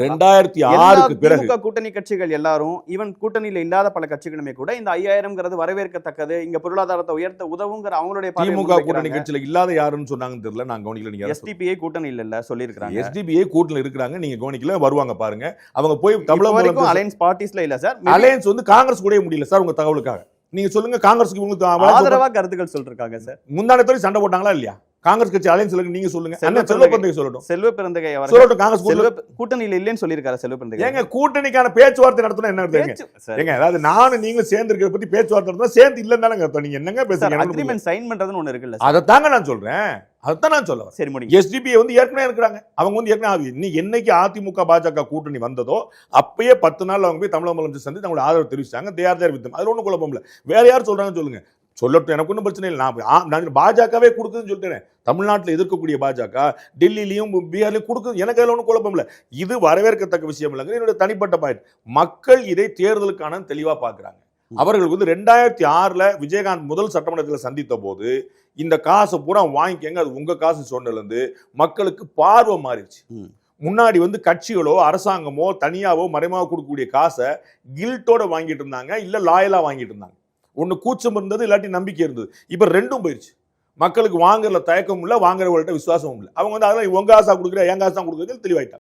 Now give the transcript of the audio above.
2006க்கு பிறகு கூட்டணி கட்சிகள் எல்லாரும் ஈவன் கூட்டணியில இல்லாத பல கட்சிகளுமே கூட இந்த 5000 வரவேற்கத்தக்கது, இங்க பொருளாதாரத்தை உயர்த்த உதவுங்கிற அவங்களுடைய திமுக கூட்டணி கட்சியில இல்லாத யாருன்னு சொன்னாங்கன்னு தெரியல, நான் கவனிக்கல. நீங்க எஸ்டிபிஐ கூட்டணியில இல்ல சொல்லிருக்காங்க. எஸ்டிபிஐ கூட்டணியில இருக்காங்க, நீங்க கவனிக்கல. வருவாங்க பாருங்க. அவங்க போய் தமிழக வரைக்கும் அலையன்ஸ் பார்ட்டிஸ்ல இல்ல சார். அலையன்ஸ் வந்து காங்கிரஸ் கூட முடியல சார். உங்க தகவலுக்காக நீங்க சொல்லுங்க. காங்கிரஸ்க்கு உங்களுக்கு ஆதரவா கருத்துக்கள் சொல்லிருக்காங்க சார். முந்தானத்தோட சண்டை போட்டாங்களா இல்லையா? காங்கிரஸ் கட்சி அலையன்ஸ் நீங்க சொல்லுங்க. செல்வப்பிரந்தகை சொல்லட்டும். செல்வப்பிரந்தகை சொல்லட்டும். காங்கிரஸ் கூட்டணியில இல்லன்னு சொல்லிருக்காரு செல்வப்பிரந்தகை. ஏங்க கூட்டணிக்கான பேச்சுவார்த்தை நடத்தணும் என்ன அர்த்தம்? ஏங்க அதாவது நானும் நீங்களும் சேர்ந்து இருக்கிறத பத்தி பேச்சுவார்த்தை நடத்தினா சேர்ந்து இல்லன்னு அர்த்தம். நீங்க என்னங்க பேசுறீங்க? அக்ரிமெண்ட் சைன் பண்றதுன்னு ஒண்ணு இருக்குல்ல. அதத்தாங்க நான் சொல்றேன். அதான் நான் சொல்லுவேன். சரி முடியும். எஸ்டிபிஐ வந்து ஏற்கனவே இருக்கிறாங்க. அவங்க வந்து ஏற்கனவே என்னைக்கு அதிமுக பாஜக கூட்டணி வந்ததோ அப்பயே 10 நாள் அவங்க போய் தமிழக முதலமைச்சர் சந்தித்து தங்களோட ஆதரவு தெரிவிச்சாங்க. தேர் தேர் வித்தம். அதுல ஒன்றும் குழப்பம் இல்லை. வேற யார் சொல்றாங்கன்னு சொல்லுங்க. சொல்லட்டும், எனக்கு ஒன்றும் பிரச்சனை இல்லை. நான் பாஜகவே கொடுக்குதுன்னு சொல்லிட்டேன். தமிழ்நாட்டில் எதிர்க்கக்கூடிய பாஜக டெல்லியிலையும் பீகார்லையும் கொடுக்குது. எனக்கு அதில் ஒன்றும் குழப்பம் இல்லை. இது வரவேற்கத்தக்க விஷயம் இல்லைங்க. என்னோட தனிப்பட்ட பாயிண்ட். மக்கள் இதை தேர்தலுக்கான தெளிவாக பார்க்குறாங்க. அவர்களுக்கு வந்து 2006 விஜயகாந்த் முதல் சட்டமன்றத்தில் சந்தித்த போது இந்த காசை பூரா வாங்கிக்கங்க, அது உங்க காசு சொன்னதுலேருந்து மக்களுக்கு பார்வை மாறிடுச்சு. முன்னாடி வந்து கட்சிகளோ அரசாங்கமோ தனியாவோ மறைமுகமாக கொடுக்கக்கூடிய காசை கில்ட்டோட வாங்கிட்டு இருந்தாங்க, இல்லை லாயலா வாங்கிட்டு இருந்தாங்க. ஒன்று கூச்சம் இருந்தது, இல்லாட்டி நம்பிக்கை இருந்தது. இப்போ ரெண்டும் போயிடுச்சு. மக்களுக்கு வாங்குறதுல தயக்கம் இல்லை, வாங்குறவங்கள்ட்ட விசுவாசமும் இல்லை. அவங்க வந்து அதெல்லாம் உங்க காசா கொடுக்குற என் காசு தான் கொடுக்குறது தெளிவாயிட்டாங்க.